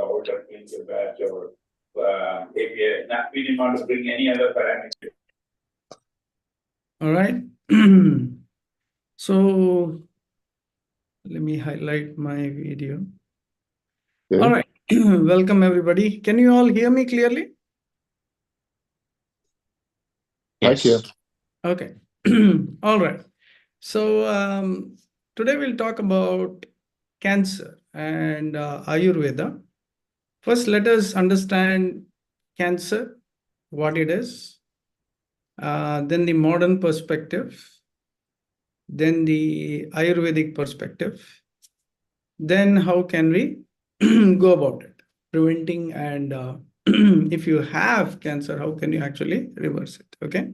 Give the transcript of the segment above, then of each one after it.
older clinical batch or API. We didn't want to bring any other parameter. All right. So let me highlight my video. Okay. All right. Welcome, everybody. Can you all hear me clearly? Yes. Here. Okay. All right. So today we'll talk about cancer and Ayurveda. First, let us understand cancer, what it is, then the modern perspective, then the Ayurvedic perspective, then how can we go about it, preventing, and if you have cancer, how can you actually reverse it? Okay.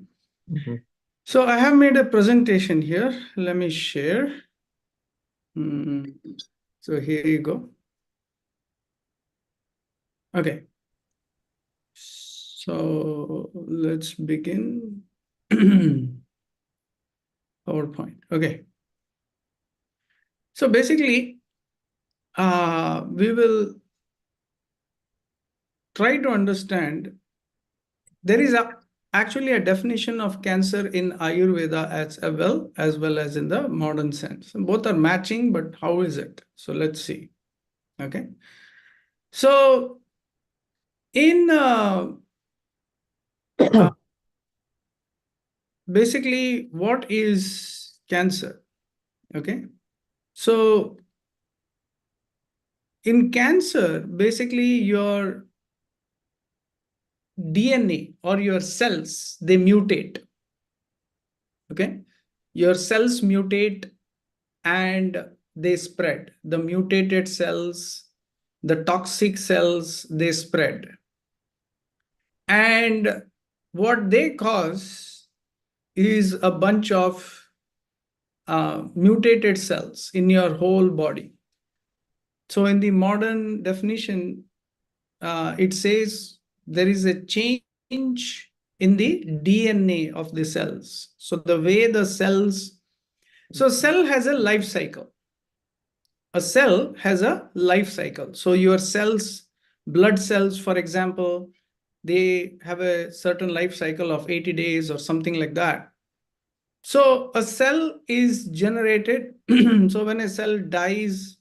Mhm. So I have made a presentation here. Let me share. So here you go. Okay. So let's begin. PowerPoint. Okay. So basically, we will try to understand. There is actually a definition of cancer in Ayurveda as well as in the modern sense. Both are matching, but how is it? So let's see. Okay. So in basically, what is cancer? Okay. So in cancer, basically your DNA or your cells, they mutate. Okay. Your cells mutate and they spread. The mutated cells, the toxic cells, they spread. And what they cause is a bunch of mutated cells in your whole body. So in the modern definition, it says there is a change in the DNA of the cells. So the way the cells, so cell has a life cycle. A cell has a life cycle. So your cells, blood cells, for example, they have a certain life cycle of 80 days or something like that. So a cell is generated. So when a cell dies,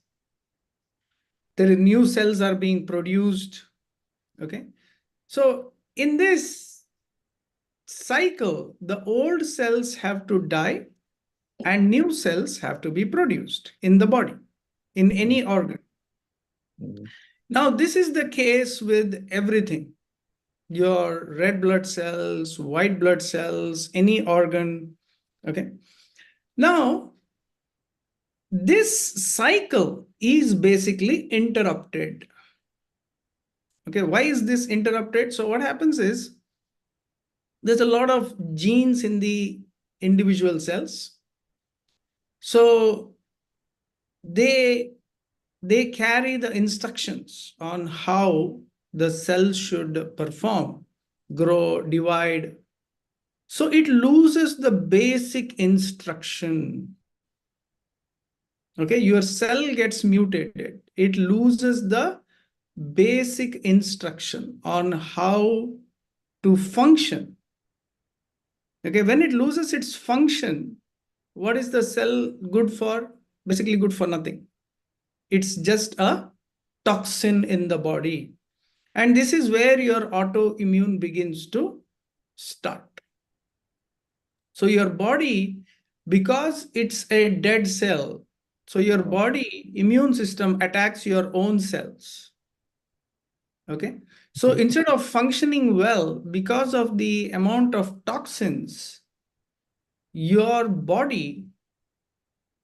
new cells are being produced. Okay. So in this cycle, the old cells have to die and new cells have to be produced in the body, in any organ. Now, this is the case with everything. Your red blood cells, white blood cells, any organ. Okay. Now, this cycle is basically interrupted. Okay. Why is this interrupted? So what happens is there's a lot of genes in the individual cells. So they carry the instructions on how the cell should perform, grow, divide. So it loses the basic instruction. Okay, your cell gets mutated. It loses the basic instruction on how to function. Okay, when it loses its function, what is the cell good for? Basically good for nothing. It's just a toxin in the body. And this is where your autoimmune begins to start. So your body, because it's a dead cell, so your body immune system attacks your own cells. Okay. So instead of functioning well because of the amount of toxins, your body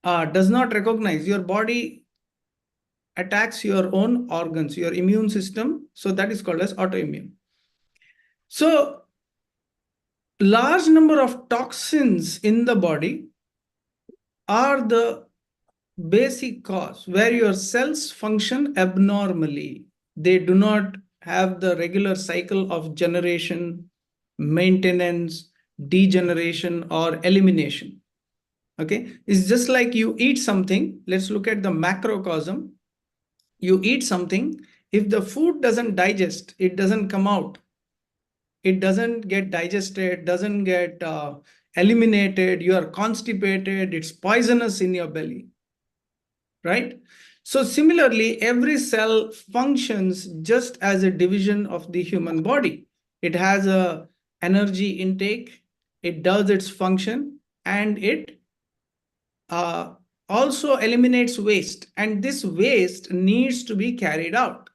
does not recognize. Your body attacks your own organs, your immune system. So that is called as autoimmune. So large number of toxins in the body are the basic cause where your cells function abnormally. They do not have the regular cycle of generation, maintenance, degeneration, or elimination. Okay, it's just like you eat something. Let's look at the macrocosm. You eat something if the food doesn't digest, it doesn't come out, it doesn't get digested, doesn't get eliminated, you are constipated, it's poisonous in your belly, right? So similarly, every cell functions just as a division of the human body. It has a energy intake, it does its function, and it also eliminates waste. And this waste needs to be carried out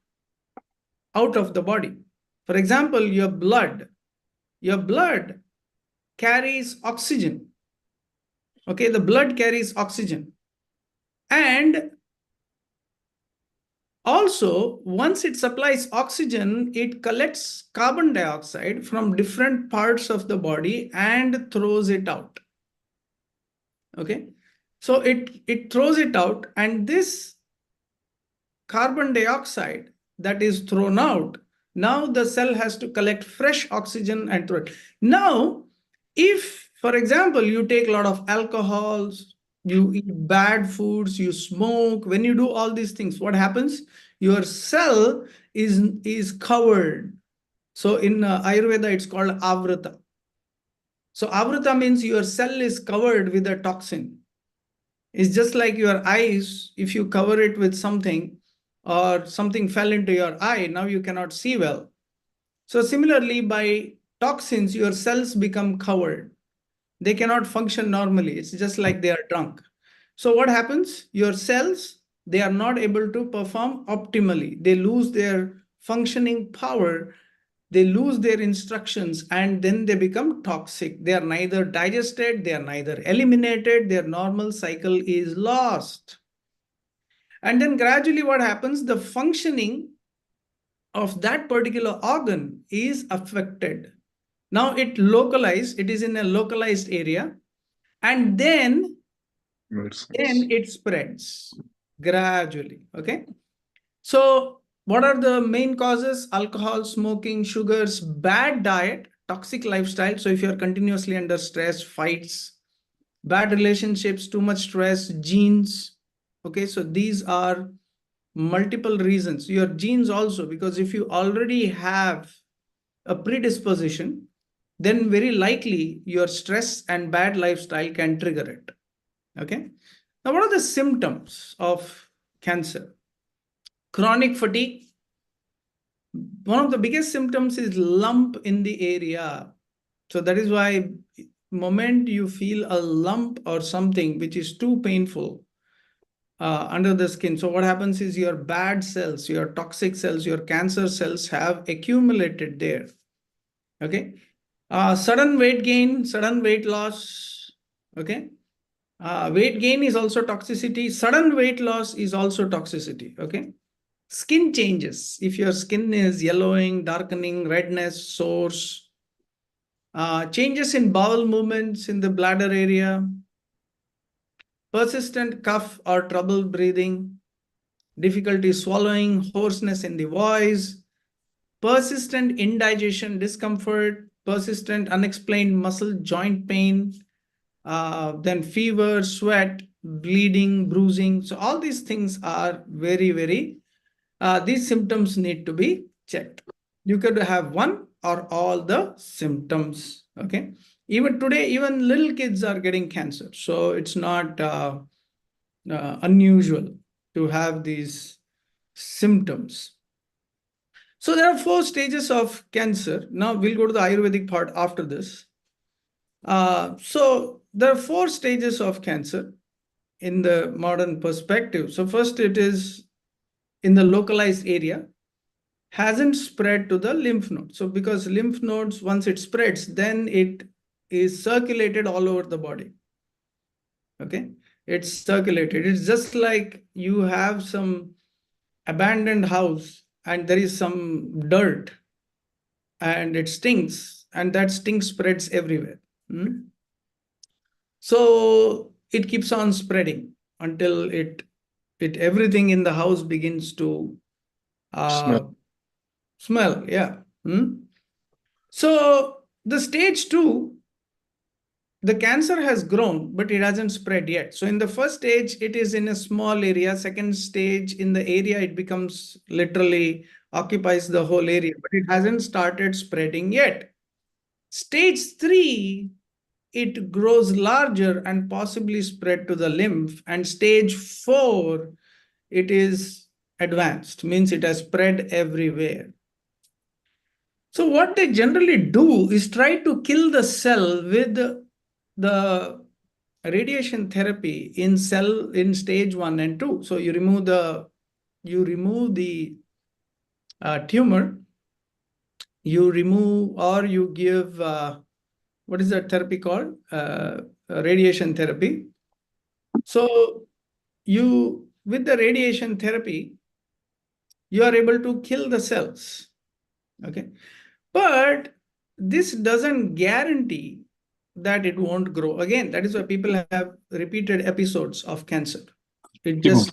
of the body. For example, your blood carries oxygen. Okay, the blood carries oxygen. And also, once it supplies oxygen, it collects carbon dioxide from different parts of the body and throws it out. Okay, so it throws it out, and this carbon dioxide that is thrown out, now the cell has to collect fresh oxygen and throw it. Now, if, for example, you take a lot of alcohols, you eat bad foods, you smoke, when you do all these things, what happens? Your cell is covered. So in Ayurveda, it's called avrata. So avrata means your cell is covered with a toxin. It's just like your eyes, if you cover it with something or something fell into your eye, now you cannot see well. So similarly, by toxins, your cells become covered. They cannot function normally. It's just like they are drunk. So what happens? Your cells, they are not able to perform optimally. They lose their functioning power, they lose their instructions, and then they become toxic. They are neither digested, they are neither eliminated, their normal cycle is lost. And then gradually what happens? The functioning of that particular organ is affected. Now it is in a localized area, and then it spreads gradually. Okay. So what are the main causes? Alcohol, smoking, sugars, bad diet, toxic lifestyle. So if you're continuously under stress, fights, bad relationships, too much stress, genes. Okay, so these are multiple reasons. Your genes also, because if you already have a predisposition, then very likely your stress and bad lifestyle can trigger it. Okay. Now, what are the symptoms of cancer? Chronic fatigue. One of the biggest symptoms is lump in the area. So that is why moment you feel a lump or something which is too painful under the skin. So what happens is your bad cells, your toxic cells, your cancer cells have accumulated there. Okay. Sudden weight gain, sudden weight loss. Okay. Weight gain is also toxicity. Sudden weight loss is also toxicity. Okay. Skin changes. If your skin is yellowing, darkening, redness, sores, changes in bowel movements in the bladder area, persistent cough or trouble breathing, difficulty swallowing, hoarseness in the voice, persistent indigestion, discomfort, persistent unexplained muscle joint pain, then fever, sweat, bleeding, bruising. So all these things are very, these symptoms need to be checked. You could have one or all the symptoms. Okay. Even today, even little kids are getting cancer. So it's not unusual to have these symptoms. So there are 4 stages of cancer. Now we'll go to the Ayurvedic part after this. So there are 4 stages of cancer in the modern perspective. So first, it is in the localized area, hasn't spread to the lymph node. So because lymph nodes, once it spreads, then it is circulated all over the body. Okay, it's circulated. It's just like you have some abandoned house and there is some dirt and it stinks, and that stink spreads everywhere. So it keeps on spreading until it everything in the house begins to smell. Yeah. So the stage 2, the cancer has grown, but it hasn't spread yet. So in the first stage, it is in a small area. Second stage, in the area, it becomes literally occupies the whole area, but it hasn't started spreading yet. Stage 3, it grows larger and possibly spread to the lymph. And stage 4, it is advanced, means it has spread everywhere. So what they generally do is try to kill the cell with the radiation therapy in stage 1 and 2. So you remove the tumor, you remove or you give what is that therapy called? Radiation therapy. So you, with the radiation therapy, you are able to kill the cells. Okay. But this doesn't guarantee that it won't grow again. That is why people have repeated episodes of cancer. It just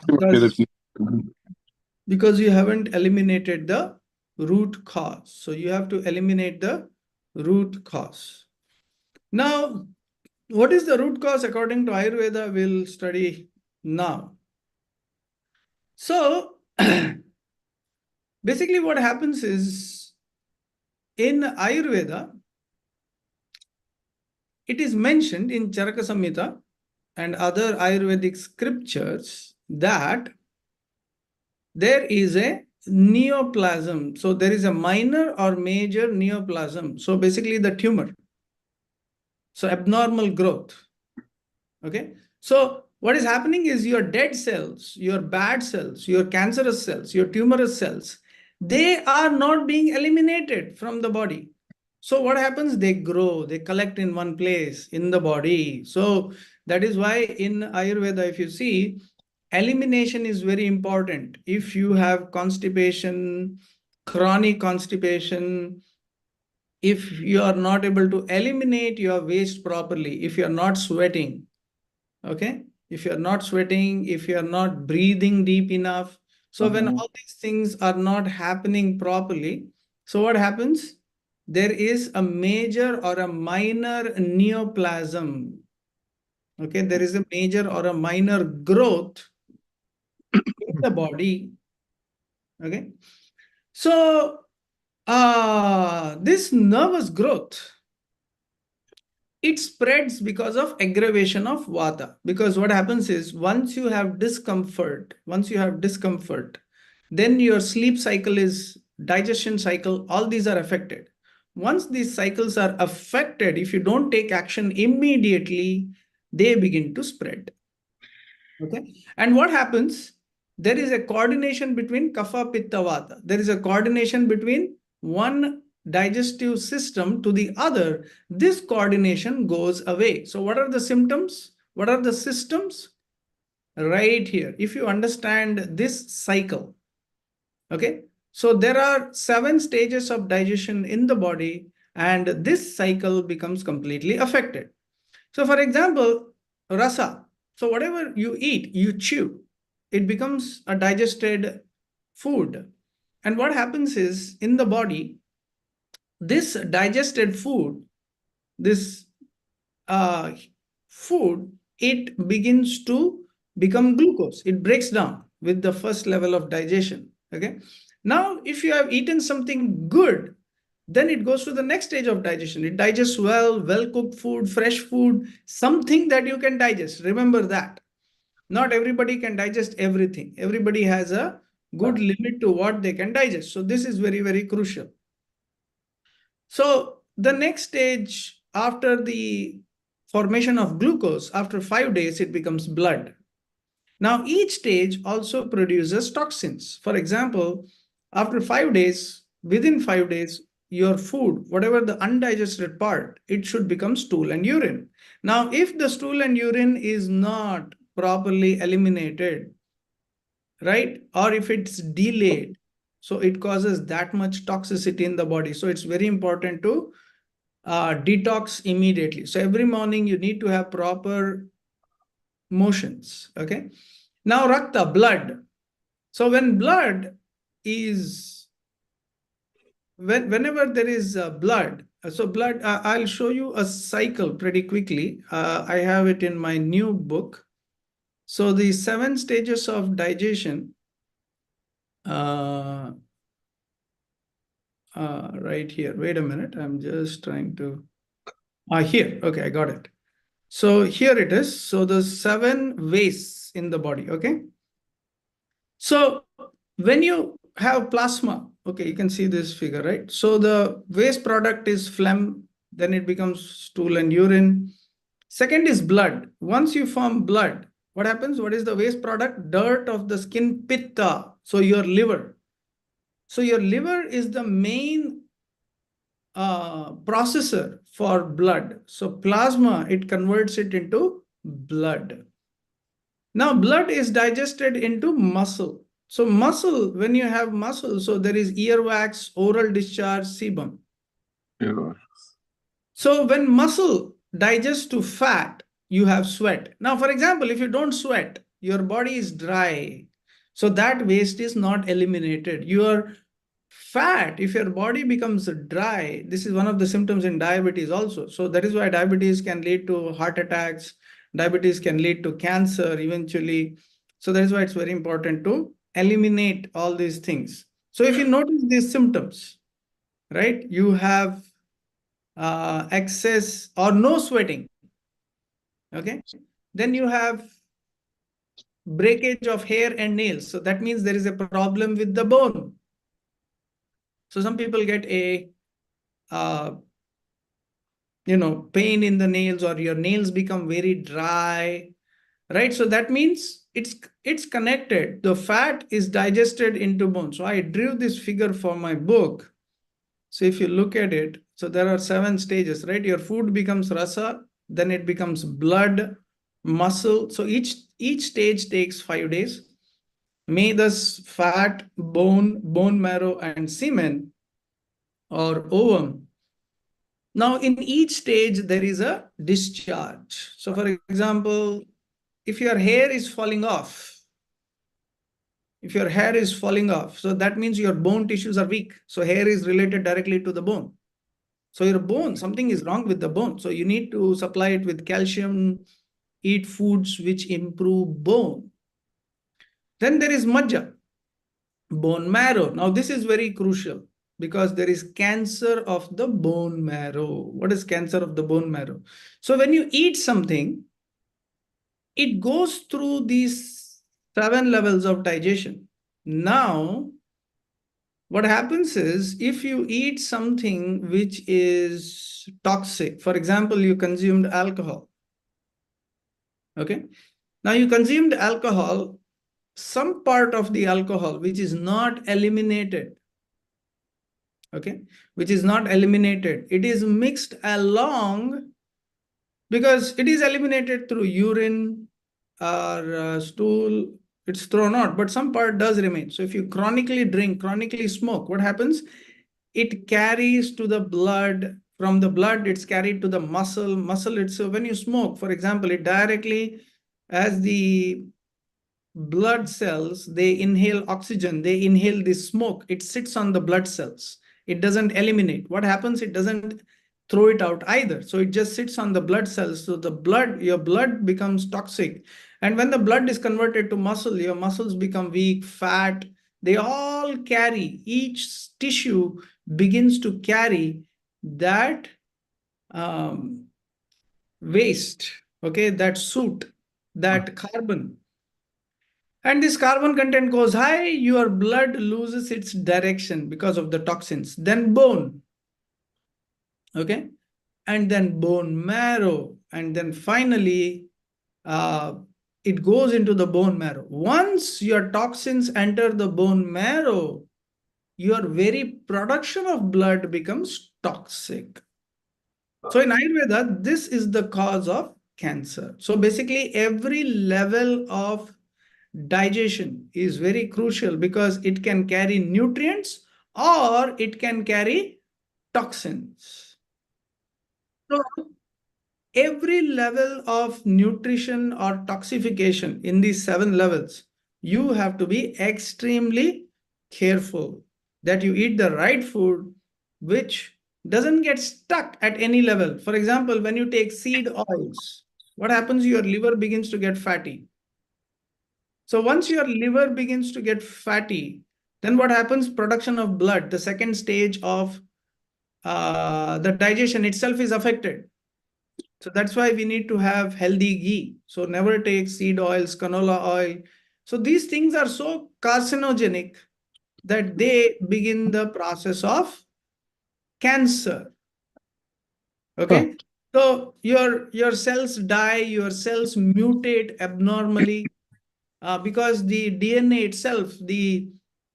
because you haven't eliminated the root cause. So you have to eliminate the root cause. Now, what is the root cause according to Ayurveda? We'll study now. So basically what happens is in Ayurveda, it is mentioned in Charaka Samhita and other Ayurvedic scriptures that there is a neoplasm. So there is a minor or major neoplasm. So basically the tumor. So abnormal growth. Okay. So what is happening is your dead cells, your bad cells, your cancerous cells, your tumorous cells, they are not being eliminated from the body. So what happens? They grow, they collect in one place in the body. So that is why in Ayurveda, if you see, elimination is very important. If you have constipation, chronic constipation, if you are not able to eliminate your waste properly, if you are not sweating, okay, if you are not sweating, if you are not breathing deep enough, so when all these things are not happening properly, so what happens? There is a major or a minor neoplasm. Okay, there is a major or a minor growth in the body. Okay, so this nervous growth, it spreads because of aggravation of vata. Because what happens is once you have discomfort, then your sleep cycle is digestion cycle, all these are affected. Once these cycles are affected, if you don't take action immediately, they begin to spread. Okay. And what happens? There is a coordination between kapha, pitta, vata. There is a coordination between one digestive system to the other. This coordination goes away. So what are the symptoms? What are the systems? Right here. If you understand this cycle, okay. So there are 7 stages of digestion in the body, and this cycle becomes completely affected. So for example, rasa. So whatever you eat, you chew, it becomes a digested food. And what happens is in the body, this digested food, this food, it begins to become glucose. It breaks down with the first level of digestion. Okay. Now, if you have eaten something good, then it goes to the next stage of digestion. It digests well-cooked food, fresh food, something that you can digest. Remember that. Not everybody can digest everything. Everybody has a good limit to what they can digest. So this is very, very crucial. So the next stage after the formation of glucose, after 5 days, it becomes blood. Now, each stage also produces toxins. For example, after 5 days, within 5 days, your food, whatever the undigested part, it should become stool and urine. Now, if the stool and urine is not properly eliminated, right, or if it's delayed, so it causes that much toxicity in the body. So it's very important to detox immediately. So every morning you need to have proper motions. Okay. Now, rakta, blood. So when blood is, whenever there is blood, So blood, I'll show you a cycle pretty quickly. I have it in my new book. So the 7 stages of digestion, right here. Wait a minute. I'm just trying to, here. Okay, I got it. So here it is. So the 7 wastes in the body. Okay. So when you have plasma, okay, you can see this figure, right? So the waste product is phlegm, then it becomes stool and urine. Second is blood. Once you form blood, what happens? What is the waste product? Dirt of the skin, pitta. So your liver. So your liver is the main processor for blood. So plasma, it converts it into blood. Now blood is digested into muscle. So muscle, when you have muscle, so there is earwax, oral discharge, sebum. Yeah. So when muscle digests to fat, you have sweat. Now, for example, if you don't sweat, your body is dry. So that waste is not eliminated. Your fat, if your body becomes dry, this is one of the symptoms in diabetes also. So that is why diabetes can lead to heart attacks. Diabetes can lead to cancer eventually. So that is why it's very important to eliminate all these things. So if you notice these symptoms, right, you have excess or no sweating, okay, then you have breakage of hair and nails. So that means there is a problem with the bone. So some people get a pain in the nails, or your nails become very dry, right? So that means it's connected. The fat is digested into bone. So I drew this figure for my book. So if you look at it, so there are 7 stages, right? Your food becomes rasa, then it becomes blood, muscle. So each stage takes 5 days. May this fat, bone marrow, and semen or ovum. Now, in each stage, there is a discharge. So, for example, if your hair is falling off, so that means your bone tissues are weak. So, hair is related directly to the bone. So, your bone, something is wrong with the bone. So, you need to supply it with calcium, eat foods which improve bone. Then there is majja, bone marrow. Now, this is very crucial, because there is cancer of the bone marrow. What is cancer of the bone marrow? So when you eat something, it goes through these 7 levels of digestion. Now, what happens is, if you eat something which is toxic, for example, you consumed alcohol. Okay. Now you consumed alcohol, some part of the alcohol which is not eliminated, okay, which is not eliminated, it is mixed along, because it is eliminated through urine or stool, it's thrown out, but some part does remain. So if you chronically drink, chronically smoke, what happens? It carries to the blood. From the blood, it's carried to the muscle itself. When you smoke, for example, it directly, as the blood cells, they inhale oxygen, they inhale this smoke, it sits on the blood cells. It doesn't eliminate. What happens? It doesn't throw it out either. So it just sits on the blood cells. So your blood becomes toxic. And when the blood is converted to muscle, your muscles become weak, fat. They all carry, each tissue begins to carry that waste, okay, that soot, that carbon. And this carbon content goes high, your blood loses its direction because of the toxins. Then bone, okay? And then bone marrow. And then finally, it goes into the bone marrow. Once your toxins enter the bone marrow, your very production of blood becomes toxic. So in Ayurveda, this is the cause of cancer. So basically, every level of digestion is very crucial, because it can carry nutrients or it can carry toxins. So every level of nutrition or toxification in these 7 levels, you have to be extremely careful that you eat the right food, which doesn't get stuck at any level. For example, when you take seed oils, what happens? Your liver begins to get fatty. So once your liver begins to get fatty, then what happens? Production of blood, the second stage of the digestion itself is affected. So that's why we need to have healthy ghee. So never take seed oils, canola oil. So these things are so carcinogenic that they begin the process of cancer. Okay. So your cells die, your cells mutate abnormally because the DNA itself, the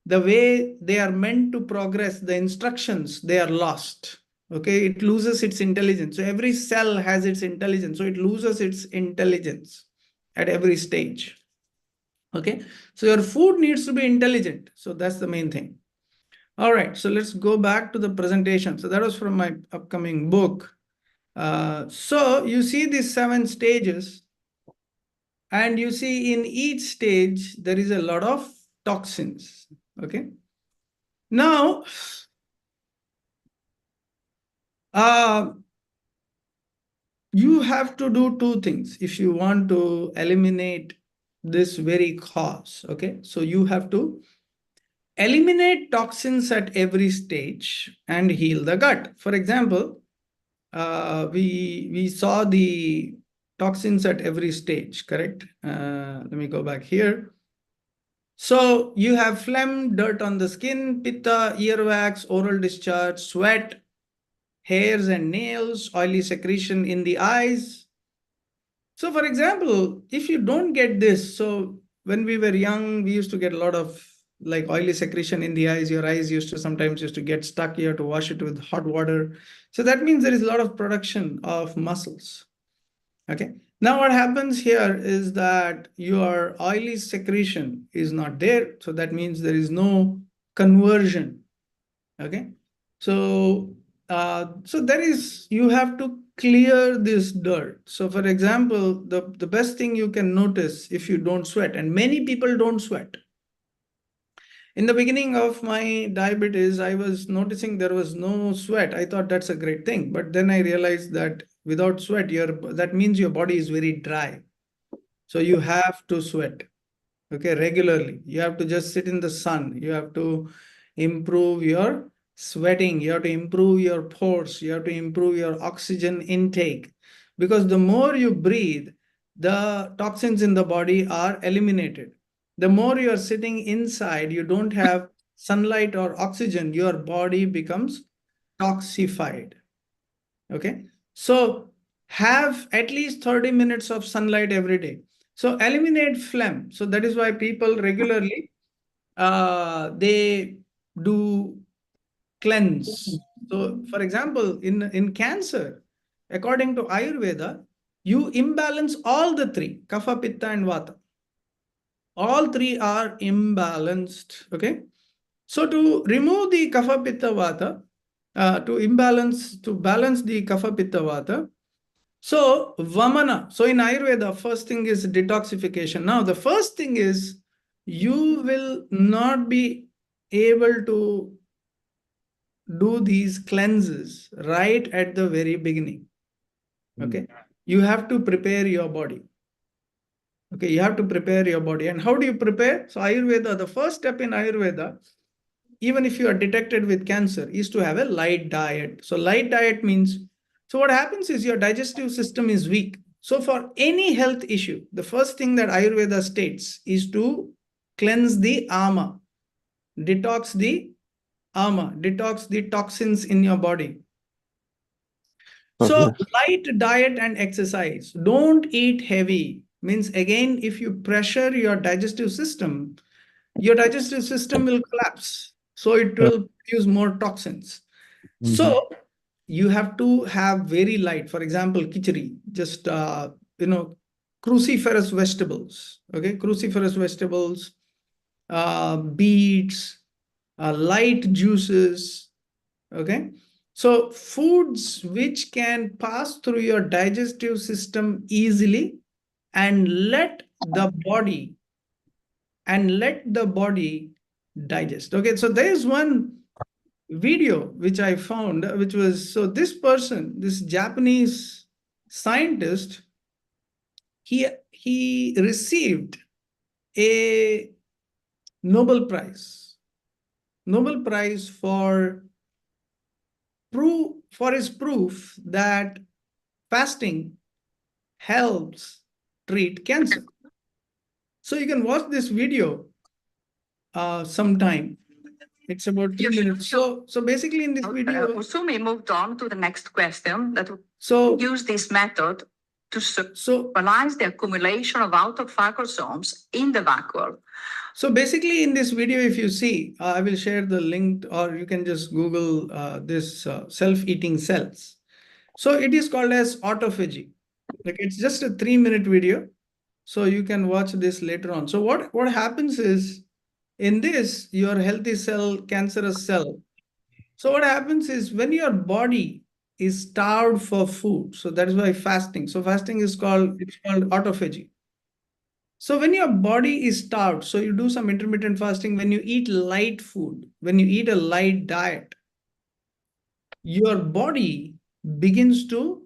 way they are meant to progress, the instructions, they are lost. Okay, it loses its intelligence. So every cell has its intelligence. So it loses its intelligence at every stage. Okay, so your food needs to be intelligent. So that's the main thing. All right, so let's go back to the presentation. So that was from my upcoming book. So you see these 7 stages, and you see in each stage there is a lot of toxins. Okay. Now, you have to do 2 things if you want to eliminate this very cause. Okay, so you have to eliminate toxins at every stage and heal the gut. For example, we saw the toxins at every stage, correct? Let me go back here. So you have phlegm, dirt on the skin, pitta, earwax, oral discharge, sweat, hairs and nails, oily secretion in the eyes. So for example, if you don't get this, so when we were young, we used to get a lot of like oily secretion in the eyes. Your eyes sometimes used to get stuck. You have to wash it with hot water. So that means there is a lot of production of muscles. Okay. Now what happens here is that your oily secretion is not there. So that means there is no conversion. Okay. So you have to clear this dirt. So for example, the best thing you can notice if you don't sweat, and many people don't sweat. In the beginning of my diabetes, I was noticing there was no sweat. I thought that's a great thing. But then I realized that without sweat, that means your body is very dry. So you have to sweat, okay, regularly. You have to just sit in the sun. You have to improve your sweating. You have to improve your pores. You have to improve your oxygen intake. Because the more you breathe, the toxins in the body are eliminated. The more you are sitting inside, you don't have sunlight or oxygen, your body becomes toxified. Okay. So have at least 30 minutes of sunlight every day. So eliminate phlegm. So that is why people regularly they do cleanse. So for example, in cancer, according to Ayurveda, you imbalance all the 3, kapha, pitta, and vata. All 3 are imbalanced. Okay. So to remove the kapha, pitta, vata, to balance the kapha, pitta, vata. So vamana. So in Ayurveda, first thing is detoxification. Now the first thing is you will not be able to do these cleanses right at the very beginning. Okay. You have to prepare your body. Okay. You have to prepare your body. And how do you prepare? So Ayurveda, the first step in Ayurveda, even if you are detected with cancer, is to have a light diet. So light diet means, so what happens is your digestive system is weak. So for any health issue, the first thing that Ayurveda states is to cleanse the ama, detox the ama, detox the toxins in your body. So light diet and exercise. Don't eat heavy. Means again, if you pressure your digestive system will collapse. So it will produce more toxins. So you have to have very light, for example, khichdi, just, cruciferous vegetables, okay? Cruciferous vegetables, beets, light juices, okay? So foods which can pass through your digestive system easily and let the body digest. Okay, so there is one video which I found, which was, so this person, this Japanese scientist, he received a Nobel Prize for his proof that fasting helps treat cancer. So you can watch this video sometime. It's about 2 minutes. So basically in this video, Usumi moved on to the next question that so use this method to superize the accumulation of autophagy chromosomes in the vacuole. So basically in this video, if you see, I will share the link, or you can just Google this self-eating cells. So it is called as autophagy. Like, it's just a 3-minute video. So you can watch this later on. So what happens is, in this, your healthy cell, cancerous cell. So what happens is, when your body is starved for food, so that is why fasting. So fasting is called autophagy. So when your body is starved, so you do some intermittent fasting, when you eat light food, when you eat a light diet, your body begins to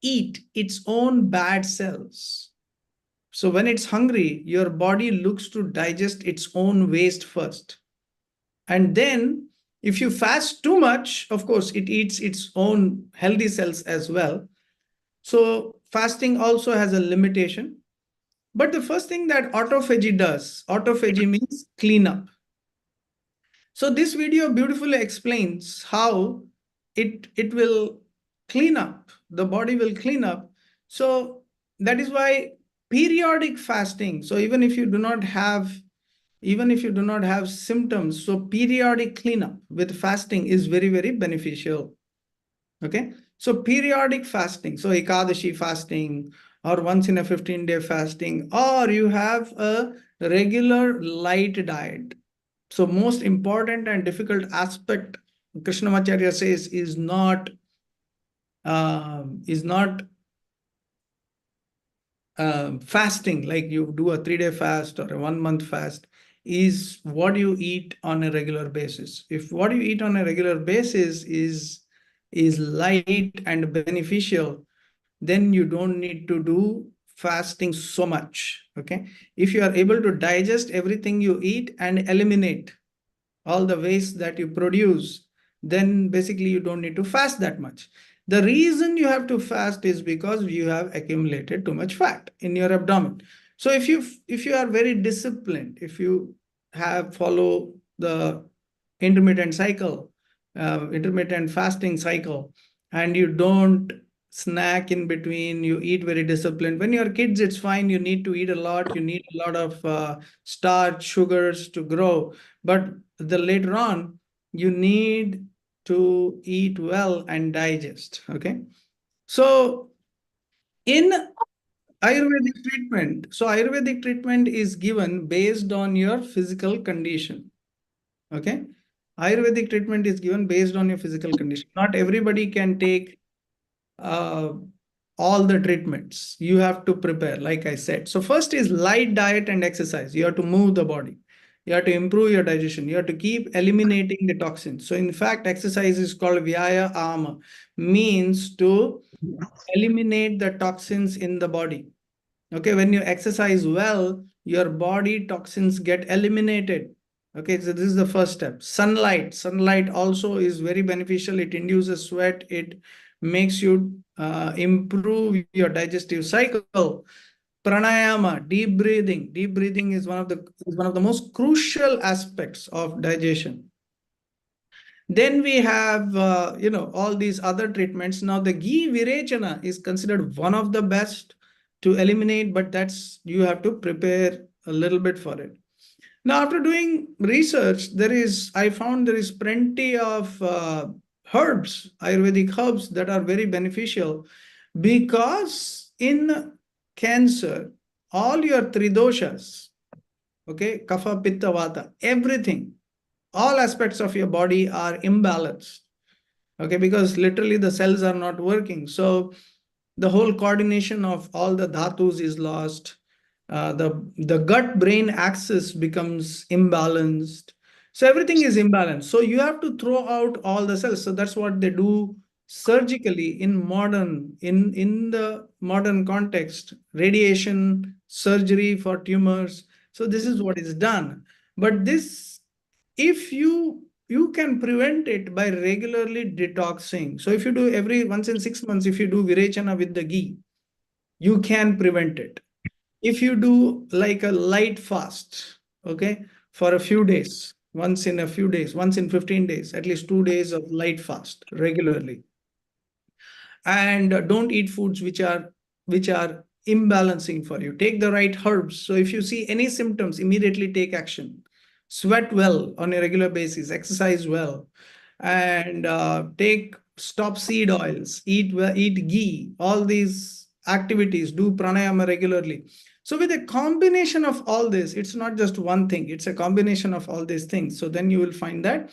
eat its own bad cells. So when it's hungry, your body looks to digest its own waste first. And then if you fast too much, of course, it eats its own healthy cells as well. So fasting also has a limitation. But the first thing that autophagy does, autophagy means cleanup. So this video beautifully explains how it will clean up, the body will clean up. So that is why periodic fasting, so even if you do not have symptoms, so periodic cleanup with fasting is very, very beneficial. Okay, so periodic fasting, so Ekadashi fasting, or once in a 15-day fasting, or you have a regular light diet. So most important and difficult aspect, Krishnamacharya says, is not fasting, like you do a 3-day fast or a 1-month fast, is what you eat on a regular basis. If what you eat on a regular basis is light and beneficial, then you don't need to do fasting so much. Okay, if you are able to digest everything you eat and eliminate all the waste that you produce, then basically you don't need to fast that much. The reason you have to fast is because you have accumulated too much fat in your abdomen. So if you are very disciplined, if you have follow the intermittent cycle, intermittent fasting cycle, and you don't snack in between, you eat very disciplined. When you're kids, it's fine. You need to eat a lot. You need a lot of starch, sugars to grow. But the later on, you need to eat well and digest. Okay. So in Ayurvedic treatment, so Ayurvedic treatment is given based on your physical condition. Okay. Ayurvedic treatment is given based on your physical condition. Not everybody can take all the treatments. You have to prepare, like I said. So first is light diet and exercise. You have to move the body. You have to improve your digestion. You have to keep eliminating the toxins. So in fact, exercise is called Vyayama, means to eliminate the toxins in the body. Okay, when you exercise well, your body toxins get eliminated. Okay, so this is the first step. Sunlight also is very beneficial. It induces sweat. It makes you improve your digestive cycle. Pranayama, deep breathing. Deep breathing is one of the most crucial aspects of digestion. Then we have all these other treatments. Now the ghee virechana is considered one of the best to eliminate, but that's, you have to prepare a little bit for it. Now, after doing research, I found there is plenty of herbs, Ayurvedic herbs, that are very beneficial, because in cancer, all your tridoshas, okay, kapha, pitta, vata, everything, all aspects of your body are imbalanced. Okay, because literally the cells are not working. So the whole coordination of all the dhatus is lost. The gut-brain axis becomes imbalanced. So everything is imbalanced. So you have to throw out all the cells. So that's what they do surgically in the modern context, radiation, surgery for tumors. So this is what is done. But this, if you can prevent it by regularly detoxing. So if you do every once in 6 months, if you do virechana with the ghee, you can prevent it. If you do like a light fast, okay, for a few days, once in a few days, once in 15 days, at least 2 days of light fast regularly, and don't eat foods which are imbalancing for you. Take the right herbs. So if you see any symptoms, immediately take action. Sweat well on a regular basis, exercise well, and take stop seed oils, eat well, eat ghee, all these activities, do pranayama regularly. So with a combination of all this, it's not just one thing, it's a combination of all these things. So then you will find that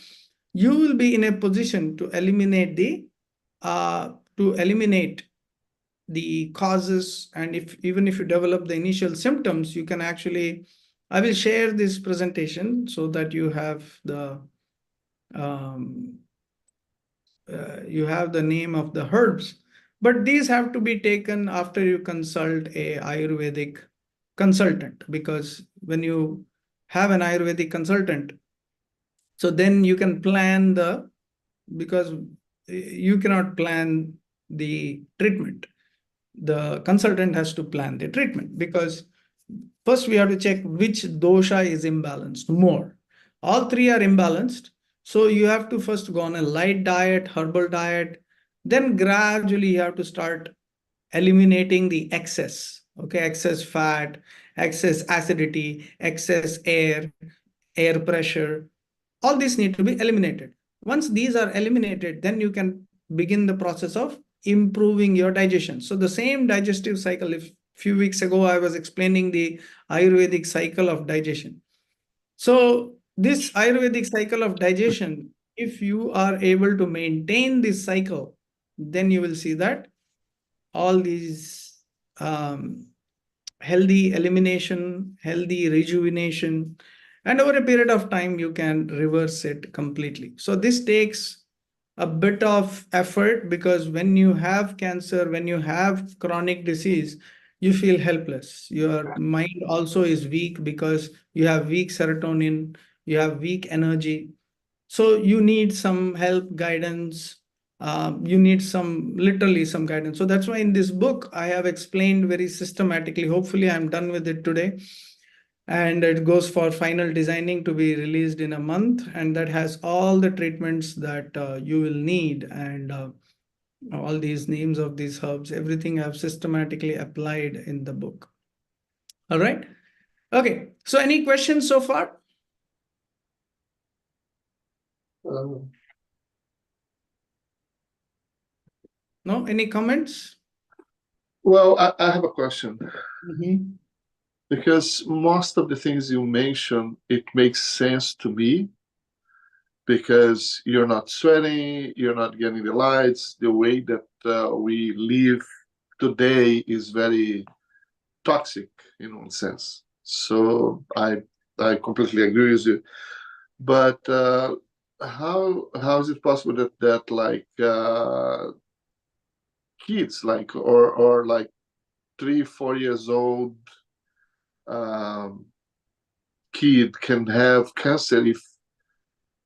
you will be in a position to eliminate the causes. And even if you develop the initial symptoms, you can actually, I will share this presentation so that you have the name of the herbs, but these have to be taken after you consult a Ayurvedic consultant, because when you have an Ayurvedic consultant, so then you can plan because you cannot plan the treatment. The consultant has to plan the treatment, because first we have to check which dosha is imbalanced more. All three are imbalanced. So you have to first go on a light diet, herbal diet. Then gradually you have to start eliminating the excess, okay, excess fat, excess acidity, excess air pressure. All these need to be eliminated. Once these are eliminated, then you can begin the process of improving your digestion. So the same digestive cycle, if few weeks ago I was explaining the Ayurvedic cycle of digestion. So this Ayurvedic cycle of digestion, if you are able to maintain this cycle, then you will see that all these healthy elimination, healthy rejuvenation, and over a period of time, you can reverse it completely. So this takes a bit of effort, because when you have cancer, when you have chronic disease, you feel helpless. Your mind also is weak because you have weak serotonin, you have weak energy. So you need some help, guidance. You need literally some guidance. So that's why in this book, I have explained very systematically. Hopefully, I'm done with it today. And it goes for final designing to be released in a month. And that has all the treatments that you will need, and all these names of these herbs, everything I've systematically applied in the book. All right. Okay. So any questions so far? No? Any comments? Well, I have a question. Mm-hmm. Because most of the things you mentioned, it makes sense to me, because you're not sweating, you're not getting the lights. The way that we live today is very toxic in one sense. So I completely agree with you. But how is it possible that like kids, like or like 3-4 years old kid can have cancer if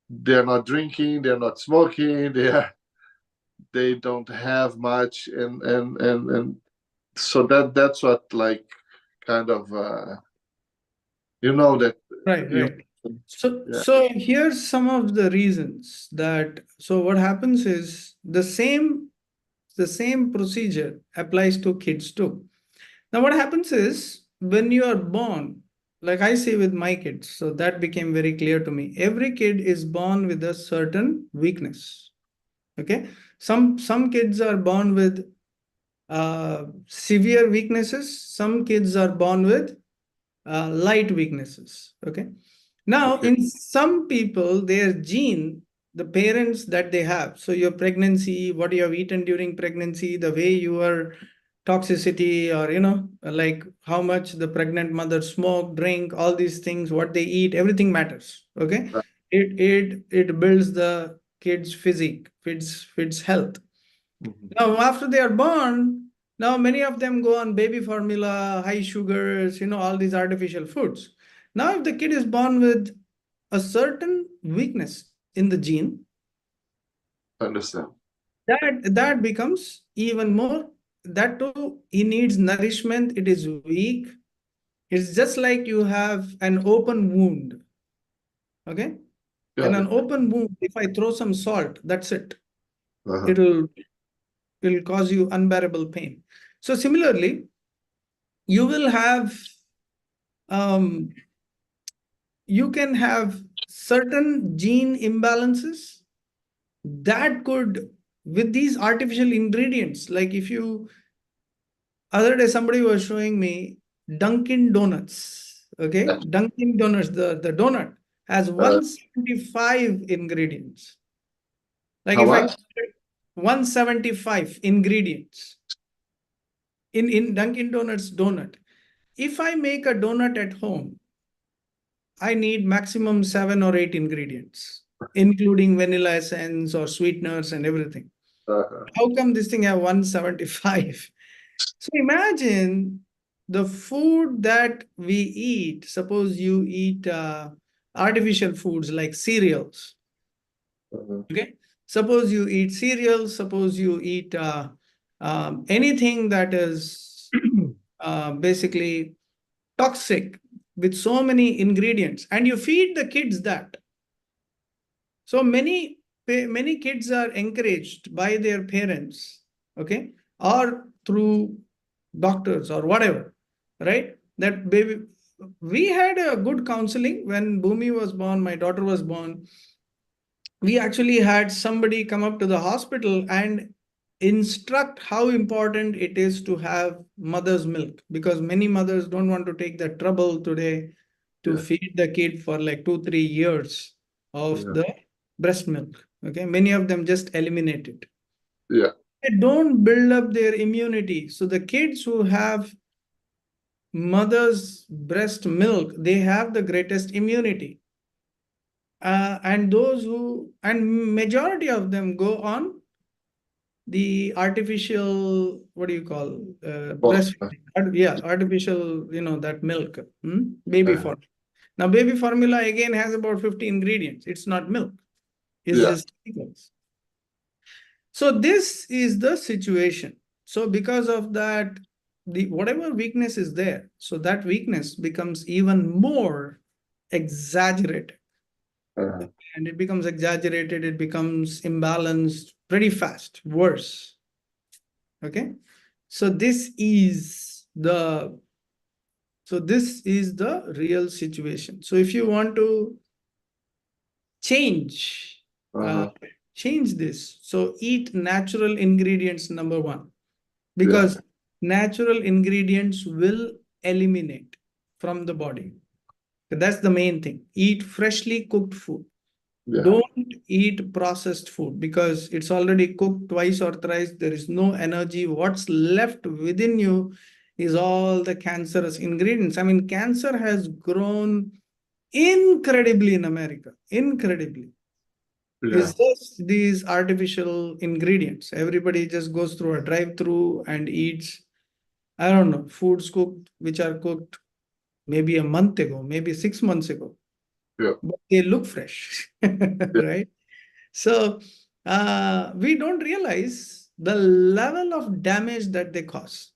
they're not drinking, they're not smoking, they don't have much, and so that's what, like, kind of that Right. So, yeah. so here's some of the reasons that, so what happens is the same procedure applies to kids too. Now, what happens is when you are born, like I say with my kids, so that became very clear to me. Every kid is born with a certain weakness. Okay. Some kids are born with severe weaknesses. Some kids are born with light weaknesses. Okay. Now, Okay. in some people, their gene, the parents that they have, so your pregnancy, what you have eaten during pregnancy, the way your toxicity, or, like how much the pregnant mother smoke, drink, all these things, what they eat, everything matters. Okay. Right. it builds the kid's physique, kids health. Mhm. Now, after they are born, now many of them go on baby formula, high sugars, all these artificial foods. Now, if the kid is born with a certain weakness in the gene, Understand. that becomes even more. That too, he needs nourishment. It is weak. It's just like you have an open wound. Okay, and Got an it. open wound. If I throw some salt, that's it. Uh-huh. It'll cause you unbearable pain. So similarly, you will have you can have certain gene imbalances that could, with these artificial ingredients, like if you, other day somebody was showing me Dunkin' Donuts. Okay, Dunkin' Donuts, the donut has Uh, 175 ingredients. Like how if I much? 175 ingredients in Dunkin' Donuts donut. If I make a donut at home, I need maximum 7 or 8 ingredients, including vanilla essence or sweeteners and everything. Uh-huh. How come this thing have 175? So imagine the food that we eat. Suppose you eat artificial foods like cereals. Uh-huh. Okay. Suppose you eat cereals. Suppose you eat anything that is basically toxic with so many ingredients, and you feed the kids that. So many kids are encouraged by their parents, okay, or through doctors or whatever, right? That baby, we had a good counseling when Bhumi was born, my daughter was born. We actually had somebody come up to the hospital and instruct how important it is to have mother's milk, because many mothers don't want to take the trouble today to Yeah. feed the kid for like 2-3 years of Yeah. the breast milk. Okay, many of them just eliminate it. Yeah. They don't build up their immunity. So the kids who have mother's breast milk, they have the greatest immunity. And those who, and majority of them go on the artificial, what do you call, Both. breastfeeding. Yeah, artificial, that milk, baby Uh-huh. formula. Now, baby formula again has about 50 ingredients. It's not milk. It's Yeah. just chemicals. So this is the situation. So because of that, the whatever weakness is there, so that weakness becomes even more exaggerated. Uh-huh. And it becomes exaggerated, it becomes imbalanced pretty fast, worse. Okay. So this is the real situation. So if you want to change Uh-huh. change this, so eat natural ingredients, number one, Yeah. because natural ingredients will eliminate from the body. That's the main thing. Eat freshly cooked food. Yeah. Don't eat processed food because it's already cooked twice or thrice. There is no energy. What's left within you is all the cancerous ingredients. I mean, cancer has grown incredibly in America, incredibly. Yeah. It's just these artificial ingredients. Everybody just goes through a drive-through and eats, I don't know, foods cooked, which are cooked maybe a month ago, maybe 6 months ago. Yeah. But they look fresh, right? So we don't realize the level of damage that they cause.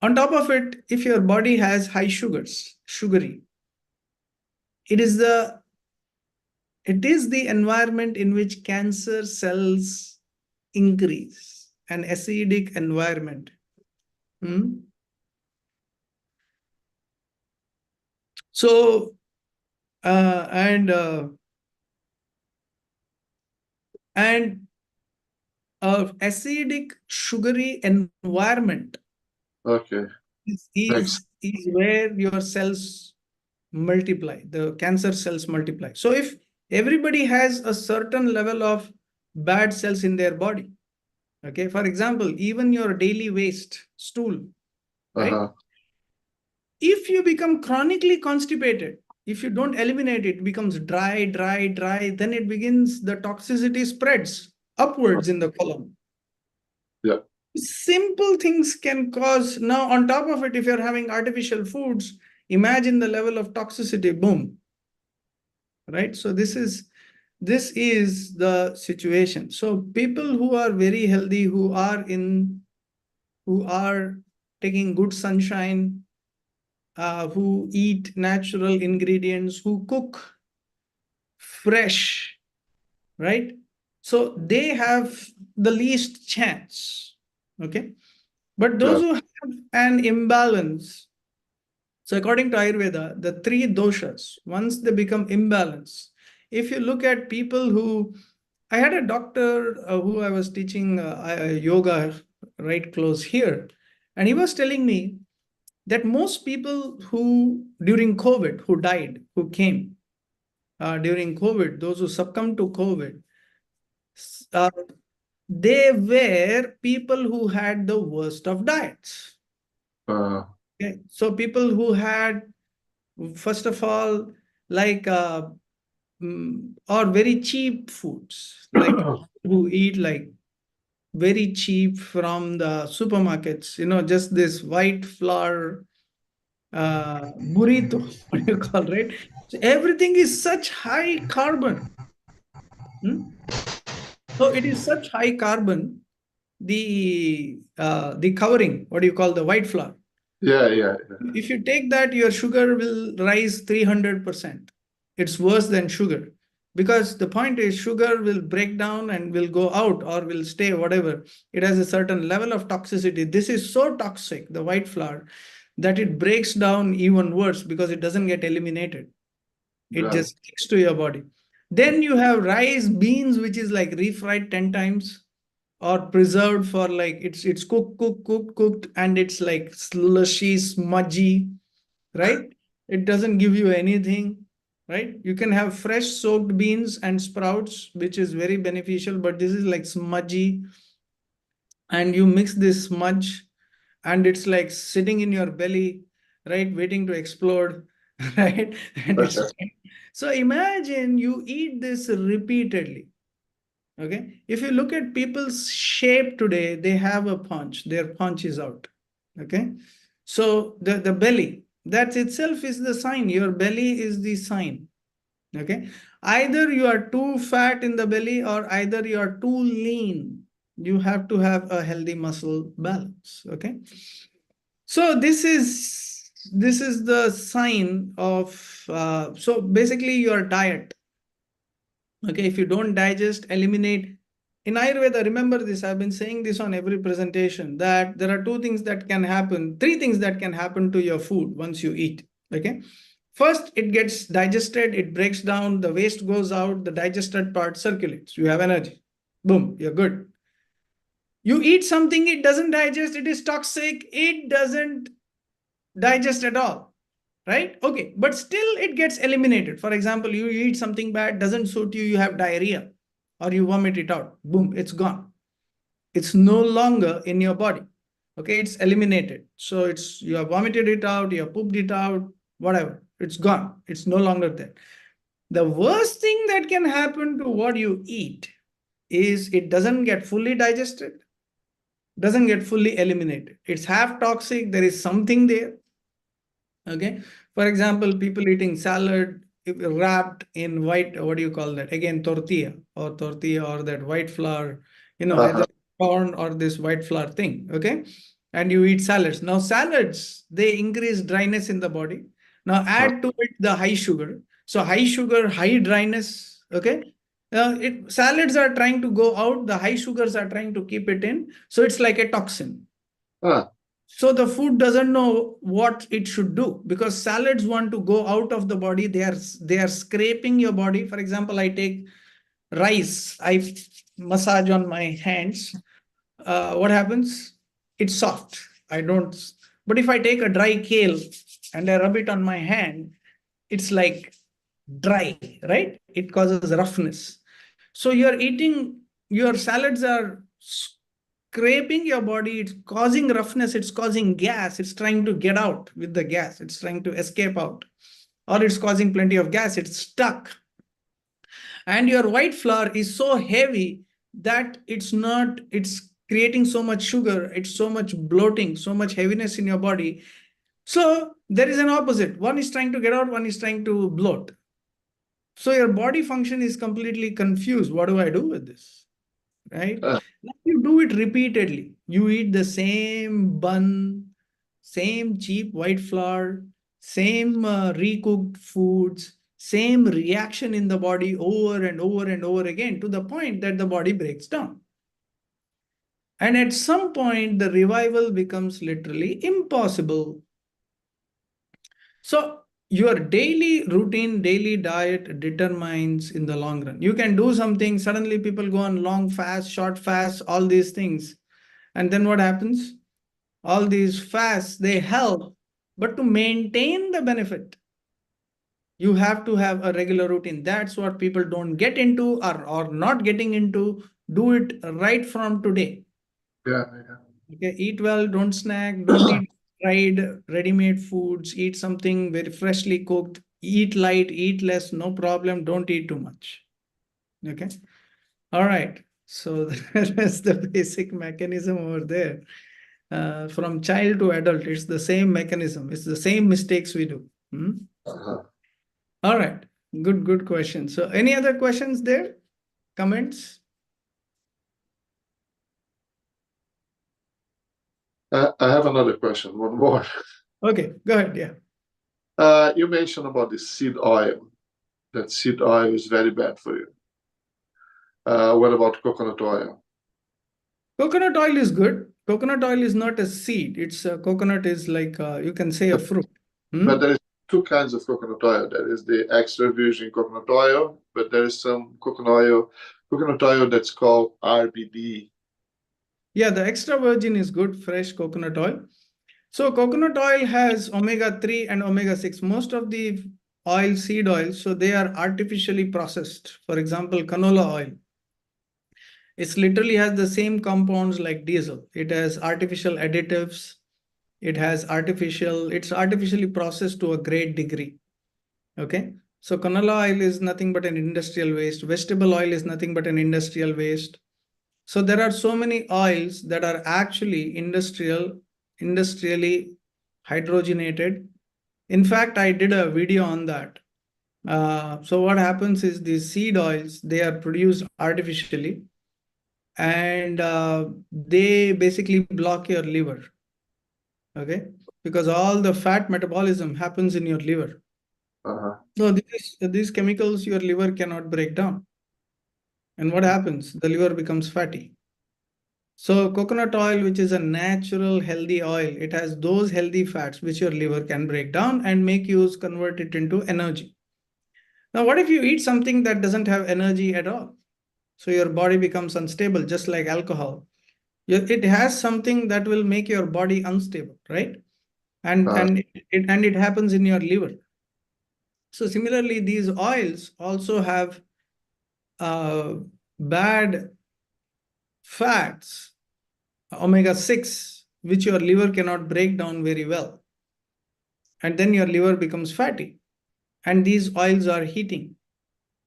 On top of it, if your body has high sugary, it is the environment in which cancer cells increase, an acidic environment. So and acidic sugary environment Okay. is where your cells multiply, the cancer cells multiply. So if everybody has a certain level of bad cells in their body, okay, for example, even your daily waste stool, right? Uh-huh. If you become chronically constipated, if you don't eliminate it, it becomes dry, then it begins, the toxicity spreads upwards in the colon. Yeah. Simple things can cause, now on top of it, if you're having artificial foods, imagine the level of toxicity, boom. Right? So this is the situation. So people who are very healthy, who are taking good sunshine, who eat natural ingredients, who cook fresh, right? So they have the least chance. Okay. But those who have an imbalance, so according to Ayurveda, the three doshas, once they become imbalanced, if you look at people who, I had a doctor who I was teaching yoga right close here, and he was telling me that most people who during COVID, who died, who came during COVID, those who succumbed to COVID, they were people who had the worst of diets. Okay. So people who had, first of all, like or very cheap foods, like who eat like very cheap from the supermarkets, just this white flour burrito, what do you call, right? So everything is such high carbon. So it is such high carbon, the covering, what do you call, the white flour. Yeah. If you take that, your sugar will rise 300%. It's worse than sugar, because the point is sugar will break down and will go out or will stay, whatever. It has a certain level of toxicity. This is so toxic, the white flour, that it breaks down even worse because it doesn't get eliminated. It just sticks to your body. Then you have rice, beans, which is like refried 10 times or preserved for like, it's cooked, and it's like slushy, smudgy, right? It doesn't give you anything, right? You can have fresh soaked beans and sprouts, which is very beneficial, but this is like smudgy, and you mix this smudge and it's like sitting in your belly, right, waiting to explode, right? So imagine you eat this repeatedly. Okay. If you look at people's shape today, they have a punch, their punch is out. Okay. So the belly, that itself is the sign. Your belly is the sign. Okay. Either you are too fat in the belly or either you are too lean. You have to have a healthy muscle balance. Okay. So this is the sign of, so basically your diet. Okay, if you don't digest, eliminate. In Ayurveda, remember this, I've been saying this on every presentation, that there are three things that can happen to your food once you eat. Okay. First, it gets digested, it breaks down, the waste goes out, the digested part circulates. You have energy. Boom, you're good. You eat something, it doesn't digest, it is toxic, it doesn't digest at all. Right? Okay. But still it gets eliminated. For example, you eat something bad, doesn't suit you, you have diarrhea or you vomit it out. Boom, it's gone. It's no longer in your body. Okay. It's eliminated. So you have vomited it out, you have pooped it out, whatever. It's gone. It's no longer there. The worst thing that can happen to what you eat is it doesn't get fully digested, doesn't get fully eliminated. It's half toxic. There is something there. Okay. For example, people eating salad wrapped in white, what do you call that? Again, tortilla or that white flour, either corn or this white flour thing. Okay. And you eat salads. Now, salads, they increase dryness in the body. Now, add to it the high sugar. So, high sugar, high dryness. Okay. Salads are trying to go out. The high sugars are trying to keep it in. So, it's like a toxin. So the food doesn't know what it should do, because salads want to go out of the body. They are scraping your body. For example, I take rice, I massage on my hands. What happens? It's soft. I don't. But if I take a dry kale and I rub it on my hand, it's like dry, right? It causes roughness. So you're eating, your salads are scraping your body, it's causing roughness, it's causing gas, it's trying to get out with the gas, it's trying to escape out. or it's causing plenty of gas, it's stuck. And your white flour is so heavy that it's creating so much sugar, it's so much bloating, so much heaviness in your body. So there is an opposite. One is trying to get out, one is trying to bloat. So your body function is completely confused. What do I do with this? Right? Uh, Now you do it repeatedly. You eat the same bun, same cheap white flour, same recooked foods, same reaction in the body over and over and over again, to the point that the body breaks down. And at some point, the revival becomes literally impossible. So your daily routine, daily diet determines in the long run. You can do something, suddenly people go on long fast, short fast, all these things. And then what happens? All these fasts, they help, but to maintain the benefit, you have to have a regular routine. That's what people don't get into, or not getting into. Do it right from today. yeah. Okay, eat well, don't snack, don't eat fried, ready-made foods, eat something very freshly cooked, eat light, eat less, no problem, don't eat too much. Okay. All right. So that's the basic mechanism over there. From child to adult, it's the same mechanism. It's the same mistakes we do. Uh-huh. All right. Good question. So any other questions there? Comments? I have another question, one more. Okay, go ahead. Yeah. You mentioned about the seed oil. That seed oil is very bad for you. What about coconut oil? Coconut oil is good. Coconut oil is not a seed. It's coconut is like you can say a fruit. But there is two kinds of coconut oil. There is the extra virgin coconut oil, but there is some coconut oil that's called RBD. Yeah, the extra virgin is good, fresh coconut oil. So coconut oil has omega-3 and omega-6. Most of the oil, seed oils, so they are artificially processed. For example, canola oil. It literally has the same compounds like diesel. It has artificial additives. It's artificially processed to a great degree. Okay. So canola oil is nothing but an industrial waste. Vegetable oil is nothing but an industrial waste. So there are so many oils that are actually industrially hydrogenated. In fact, I did a video on that. So what happens is these seed oils, they are produced artificially, and they basically block your liver. Okay, because all the fat metabolism happens in your liver. Uh-huh. So these chemicals your liver cannot break down. And what happens? The liver becomes fatty. So coconut oil, which is a natural healthy oil, it has those healthy fats which your liver can break down and convert it into energy. Now, what if you eat something that doesn't have energy at all? So your body becomes unstable, just like alcohol. It has something that will make your body unstable, right? And it happens in your liver. So similarly, these oils also have bad fats, omega-6, which your liver cannot break down very well. And then your liver becomes fatty. And these oils are heating.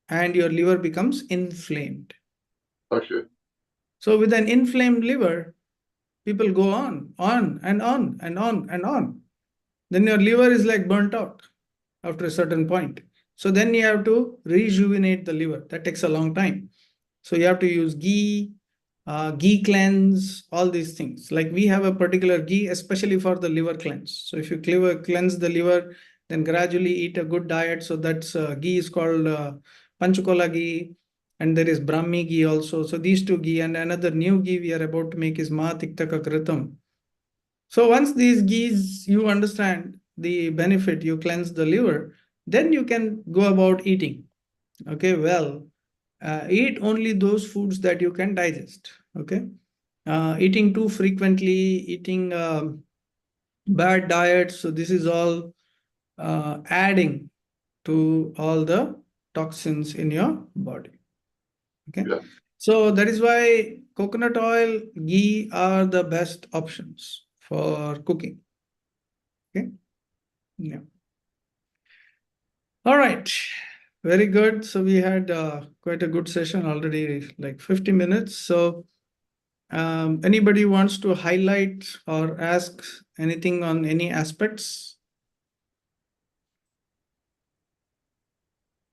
And your liver becomes inflamed. Okay. So with an inflamed liver, people go on and on and on and on. Then your liver is like burnt out after a certain point. So then you have to rejuvenate the liver. That takes a long time. So you have to use ghee, ghee cleanse, all these things. Like we have a particular ghee, especially for the liver cleanse. So if you cleanse the liver, then gradually eat a good diet. So that's ghee is called Panchakola ghee. And there is Brahmi ghee also. So these two ghee, and another new ghee we are about to make is Mahatiktaka Kritam. So once these ghees, you understand the benefit, you cleanse the liver, then you can go about eating. Okay, well, eat only those foods that you can digest. Okay, eating too frequently, eating bad diets. So this is all adding to all the toxins in your body. Okay, Yeah. so that is why coconut oil, ghee are the best options for cooking. Okay, yeah. All right. Very good. So we had quite a good session already, like 50 minutes. So anybody wants to highlight or ask anything on any aspects?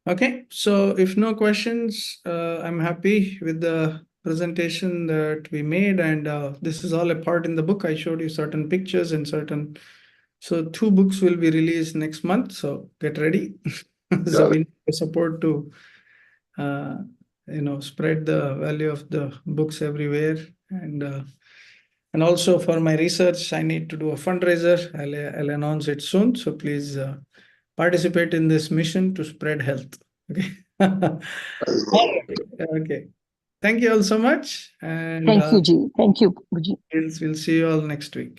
Okay, so if no questions, I'm happy with the presentation that we made, and this is all a part in the book. I showed you certain pictures and certain. So 2 books will be released next month. So get ready. So we need the support to, spread the value of the books everywhere, and also for my research, I need to do a fundraiser. I'll announce it soon. So please participate in this mission to spread health. Okay. Okay. Thank you all so much. And Thank you, Ji. Thank you, Ji. we'll see you all next week.